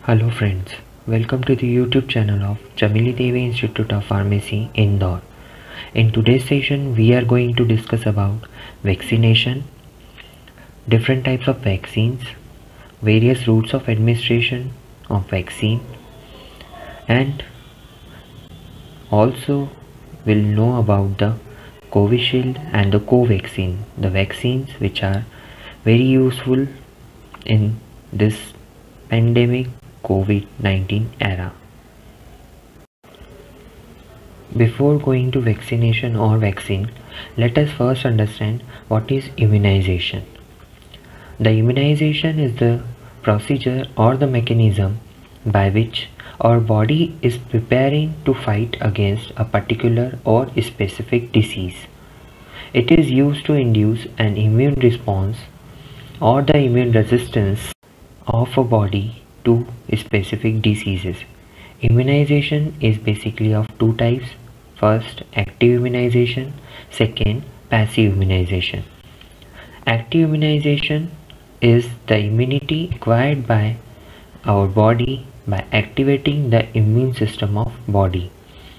Hello friends, welcome to the YouTube channel of Chamili Devi Institute of Pharmacy, Indore. In today's session, we are going to discuss about vaccination, different types of vaccines, various routes of administration of vaccine, and also we'll know about the Covishield and the Covaxin, the vaccines which are very useful in this pandemic COVID-19 era. Before going to vaccination or vaccine, let us first understand what is immunization. The immunization is the procedure or the mechanism by which our body is preparing to fight against a particular or specific disease. It is used to induce an immune response or the immune resistance of a body to specific diseases. Immunization is basically of two types. First, active immunization. Second, passive immunization. Active immunization is the immunity acquired by our body by activating the immune system of body.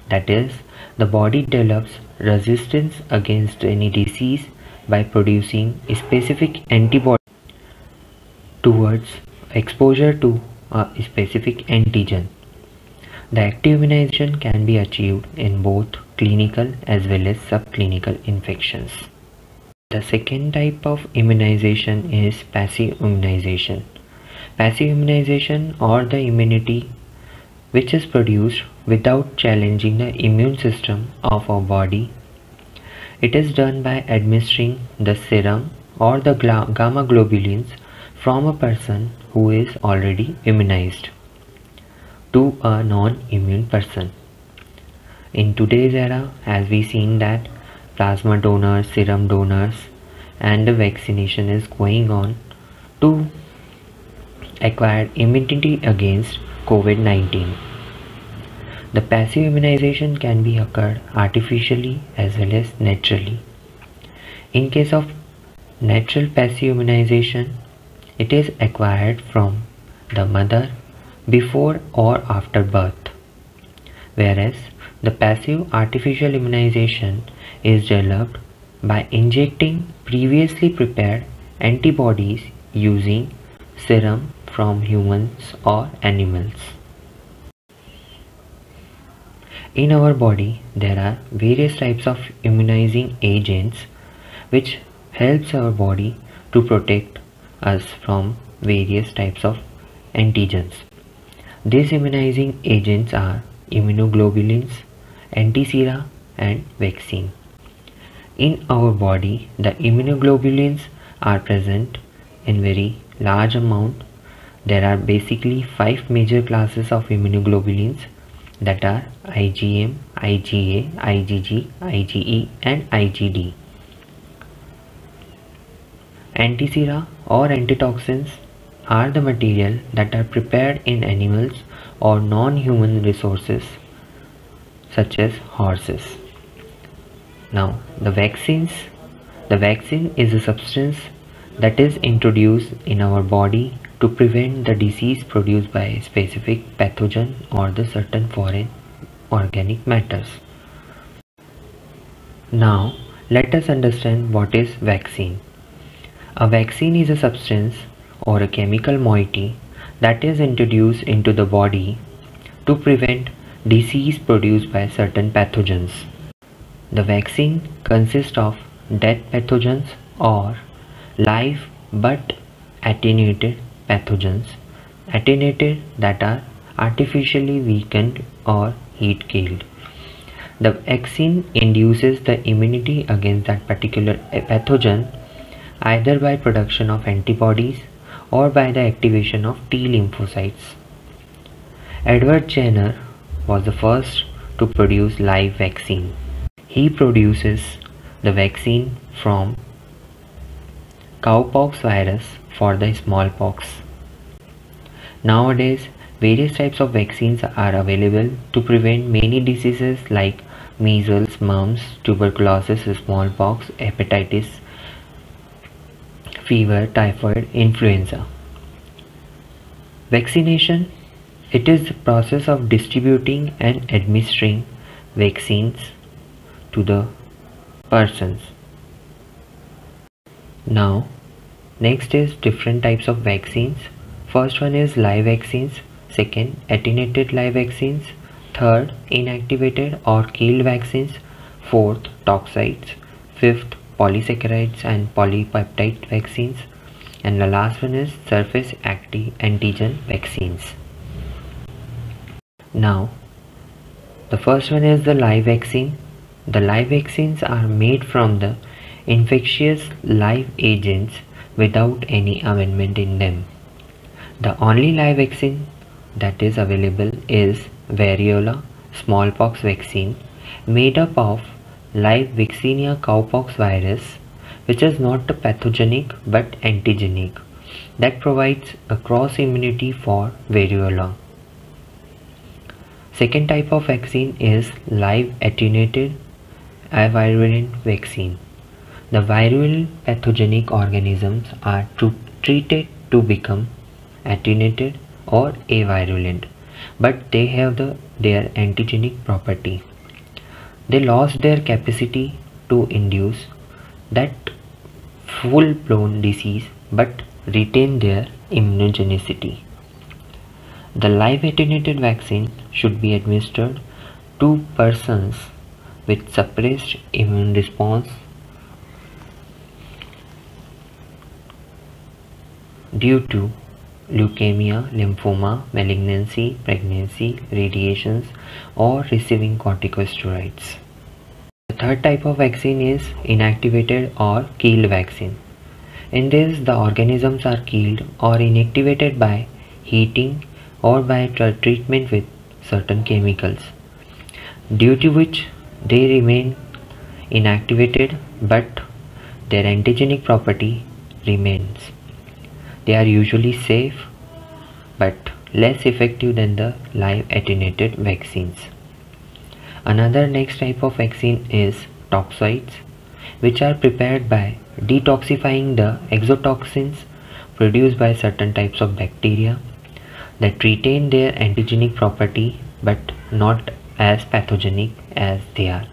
That is, the body develops resistance against any disease by producing a specific antibody towards exposure to a specific antigen. The active immunization can be achieved in both clinical as well as subclinical infections. The second type of immunization is passive immunization. Passive immunization or the immunity which is produced without challenging the immune system of our body. It is done by administering the serum or the gamma globulins from a person who is already immunized to a non-immune person. In today's era, as we seen that plasma donors, serum donors and the vaccination is going on to acquire immunity against COVID-19. The passive immunization can be occurred artificially as well as naturally. In case of natural passive immunization, it is acquired from the mother before or after birth, whereas the passive artificial immunization is developed by injecting previously prepared antibodies using serum from humans or animals. In our body, there are various types of immunizing agents which helps our body to protect us from various types of antigens. These immunizing agents are immunoglobulins, antisera and vaccine. In our body, the immunoglobulins are present in very large amount. There are basically 5 major classes of immunoglobulins, that are IgM, IgA, IgG, IgE and IgD. Antisera or antitoxins are the material that are prepared in animals or non-human resources such as horses. Now, the vaccine is a substance that is introduced in our body to prevent the disease produced by a specific pathogen or the certain foreign organic matters. Now, let us understand what is vaccine. A vaccine is a substance or a chemical moiety that is introduced into the body to prevent disease produced by certain pathogens. The vaccine consists of dead pathogens or live but attenuated pathogens, attenuated that are artificially weakened or heat killed. The vaccine induces the immunity against that particular pathogen either by production of antibodies or by the activation of T lymphocytes. Edward Jenner was the first to produce live vaccine. He produces the vaccine from cowpox virus for the smallpox. Nowadays, various types of vaccines are available to prevent many diseases like measles, mumps, tuberculosis, smallpox, hepatitis, fever, typhoid, influenza. Vaccination It is the process of distributing and administering vaccines to the persons. Now, next is different types of vaccines. First one is live vaccines, second attenuated live vaccines, third inactivated or killed vaccines, fourth toxoids, fifth polysaccharides and polypeptide vaccines, and the last one is surface antigen vaccines. Now, the first one is the live vaccine. The live vaccines are made from the infectious live agents without any amendment in them. The only live vaccine that is available is variola smallpox vaccine, made up of live Vaccinia cowpox virus, which is not pathogenic but antigenic, that provides a cross immunity for variola. Second type of vaccine is live attenuated avirulent vaccine. The virulent pathogenic organisms are treated to become attenuated or avirulent, but they have their antigenic property. They lost their capacity to induce that full-blown disease but retain their immunogenicity. The live attenuated vaccine should be administered to persons with suppressed immune response due to leukemia, lymphoma, malignancy, pregnancy, radiations, or receiving corticosteroids. The third type of vaccine is inactivated or killed vaccine. In this, the organisms are killed or inactivated by heating or by treatment with certain chemicals, due to which they remain inactivated but their antigenic property remains. They are usually safe but less effective than the live attenuated vaccines. Another next type of vaccine is toxoids, which are prepared by detoxifying the exotoxins produced by certain types of bacteria that retain their antigenic property but not as pathogenic as they are.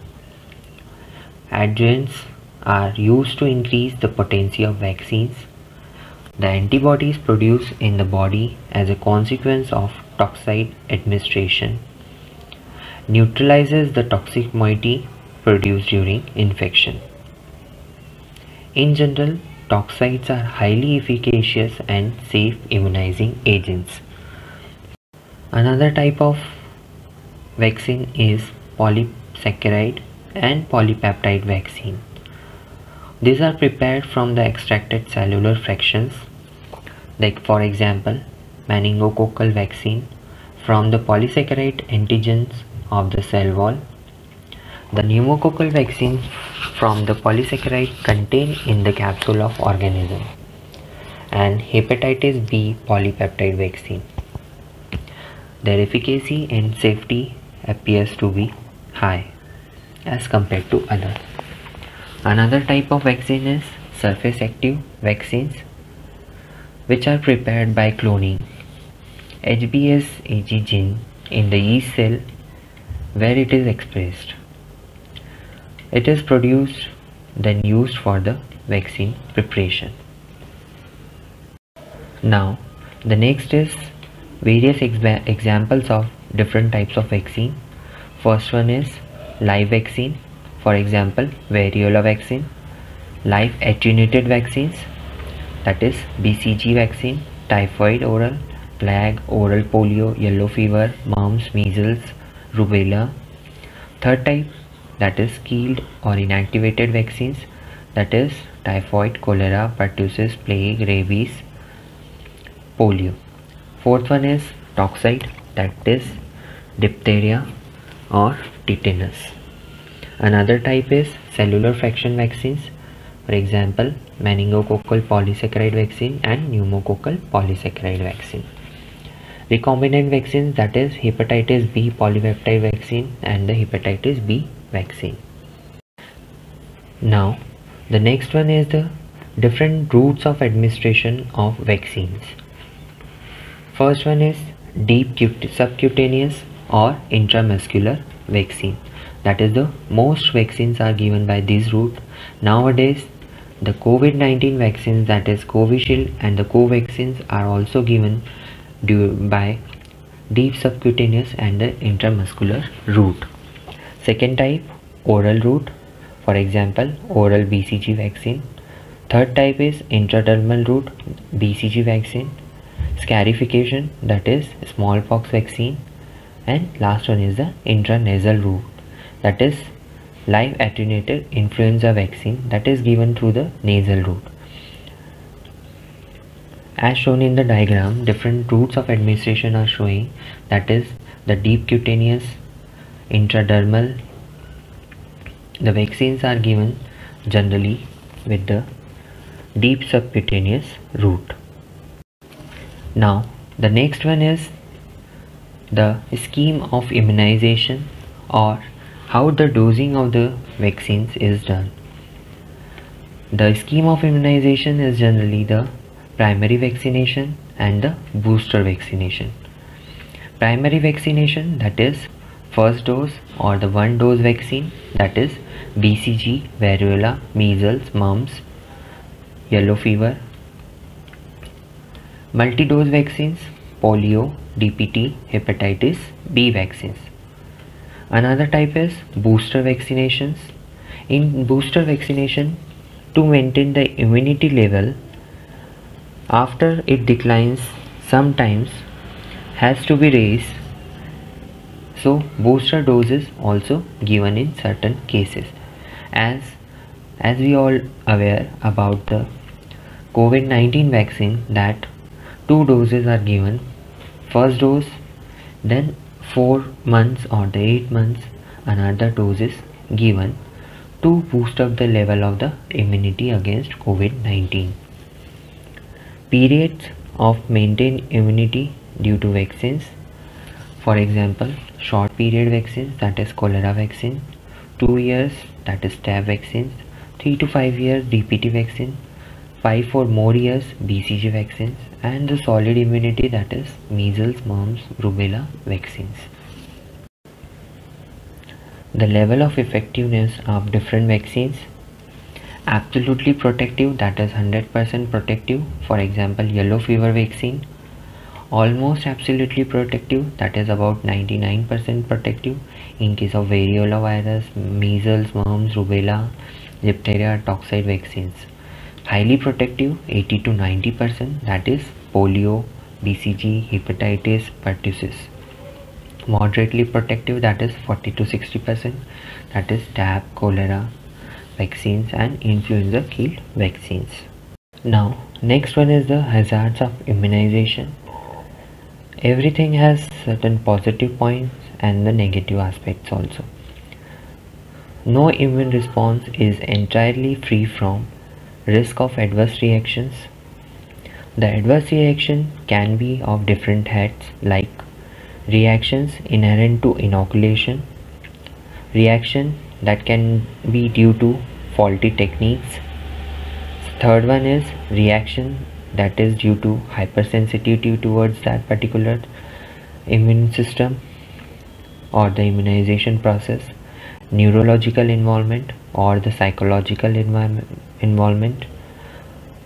Adjuvants are used to increase the potency of vaccines. The antibodies produced in the body as a consequence of toxoid administration neutralizes the toxic moiety produced during infection. In general, toxoids are highly efficacious and safe immunizing agents. Another type of vaccine is polysaccharide and polypeptide vaccine. These are prepared from the extracted cellular fractions, like for example meningococcal vaccine from the polysaccharide antigens of the cell wall, the pneumococcal vaccine from the polysaccharide contained in the capsule of organism, and hepatitis B polypeptide vaccine. Their efficacy and safety appears to be high as compared to others. Another type of vaccine is surface active vaccines, which are prepared by cloning HBsAg gene in the yeast cell where it is expressed. It is produced then used for the vaccine preparation. Now, the next is various examples of different types of vaccine. First one is live vaccine, for example variola vaccine, live attenuated vaccines, that is BCG vaccine, typhoid oral, plague, oral polio, yellow fever, mumps, measles, rubella. Third type, that is killed or inactivated vaccines, that is typhoid, cholera, pertussis, plague, rabies, polio. Fourth one is toxoid, that is diphtheria or tetanus. Another type is cellular fraction vaccines, for example meningococcal polysaccharide vaccine and pneumococcal polysaccharide vaccine. Recombinant vaccines, that is hepatitis B polypeptide vaccine and the hepatitis B vaccine. Now the next one is the different routes of administration of vaccines. First one is subcutaneous or intramuscular vaccine. That is, the most vaccines are given by this route. Nowadays, the COVID-19 vaccines, that is Covishield and the Covaxins, are also given by deep subcutaneous and the intramuscular route. Second type, oral route, for example oral BCG vaccine. Third type is intradermal route, BCG vaccine. Scarification, that is smallpox vaccine. And last one is the intranasal route, that is live attenuated influenza vaccine, that is given through the nasal route. As shown in the diagram, different routes of administration are showing, that is the deep cutaneous, intradermal. The vaccines are given generally with the deep subcutaneous route. Now the next one is the scheme of immunization, or how the dosing of the vaccines is done. The scheme of immunization is generally the primary vaccination and the booster vaccination. Primary vaccination, that is first dose or the one dose vaccine, that is BCG, variola, measles, mumps, yellow fever. Multi-dose vaccines, polio, DPT, hepatitis B vaccines. Another type is booster vaccinations. In booster vaccination, to maintain the immunity level after it declines sometimes has to be raised, so booster doses also given in certain cases. As we all aware about the COVID-19 vaccine, that 2 doses are given. First dose, then 4 months or the 8 months another dose is given to boost up the level of the immunity against COVID-19. Periods of maintained immunity due to vaccines, for example short period vaccines, that is cholera vaccine. 2 years, that is staph vaccines. 3 to 5 years DPT vaccine. 5 or more years BCG vaccines. And the solid immunity, that is measles, mumps, rubella vaccines. The level of effectiveness of different vaccines: absolutely protective, that is 100% protective, for example yellow fever vaccine. Almost absolutely protective, that is about 99% protective in case of variola virus, measles, mumps, rubella, diphtheria, toxoid vaccines. Highly protective, 80 to 90%, that is polio, BCG, hepatitis, pertussis. Moderately protective, that is 40 to 60%, that is staph, cholera vaccines and influenza kill vaccines. Now next one is the hazards of immunization. Everything has certain positive points and the negative aspects also. No immune response is entirely free from risk of adverse reactions. The adverse reaction can be of different heads, like reactions inherent to inoculation, reaction that can be due to faulty techniques. Third one is reaction that is due to hypersensitivity towards that particular immune system or the immunization process, neurological involvement or the psychological involvement,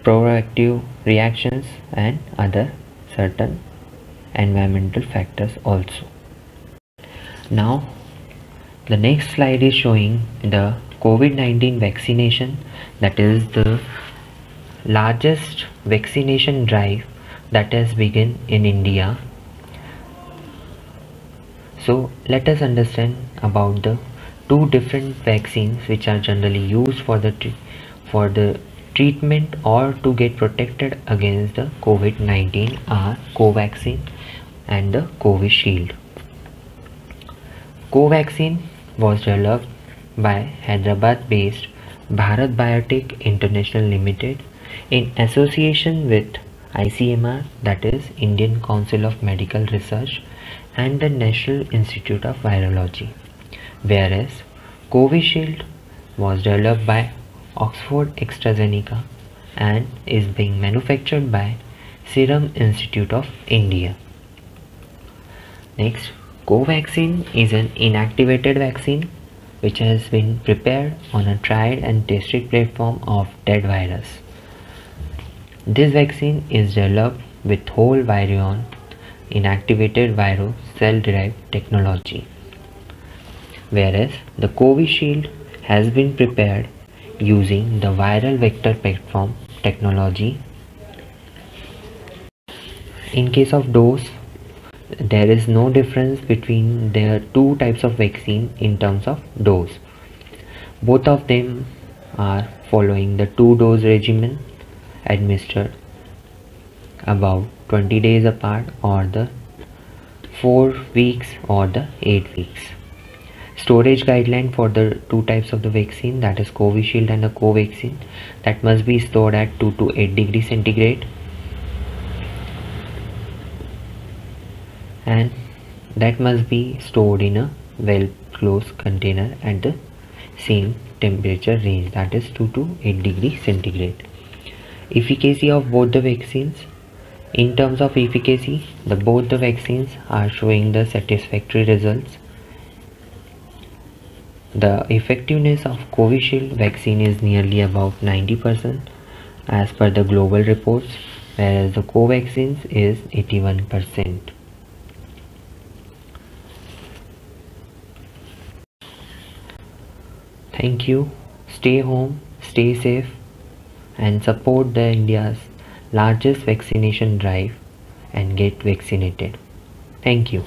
proactive reactions and other certain environmental factors also. Now the next slide is showing the COVID-19 vaccination, that is the largest vaccination drive that has begun in India. So let us understand about the 2 different vaccines which are generally used for the treatment or to get protected against the COVID-19 are Covaxin and the Covishield. Covaxin was developed by Hyderabad-based Bharat Biotech International Limited in association with ICMR, that is Indian Council of Medical Research, and the National Institute of Virology, whereas Covishield was developed by Oxford AstraZeneca and is being manufactured by Serum Institute of India. Next, Covaxin is an inactivated vaccine which has been prepared on a tried and tested platform of dead virus. This vaccine is developed with whole virion inactivated viro cell-derived technology, whereas the Covishield has been prepared using the viral vector platform technology. In case of dose, there is no difference between the two types of vaccine in terms of dose. Both of them are following the 2-dose regimen administered about 20 days apart, or the 4 weeks or the 8 weeks. Storage guideline for the two types of the vaccine, that is Covishield and the Covaxin, that must be stored at 2 to 8 degrees centigrade, and that must be stored in a well closed container at the same temperature range, that is 2 to 8 degrees centigrade. Efficacy of both the vaccines. In terms of efficacy, both the vaccines are showing the satisfactory results. The effectiveness of Covishield vaccine is nearly about 90% as per the global reports, whereas the Covaxin is 81%. Thank you. Stay home, stay safe, and support the India's largest vaccination drive and get vaccinated. Thank you.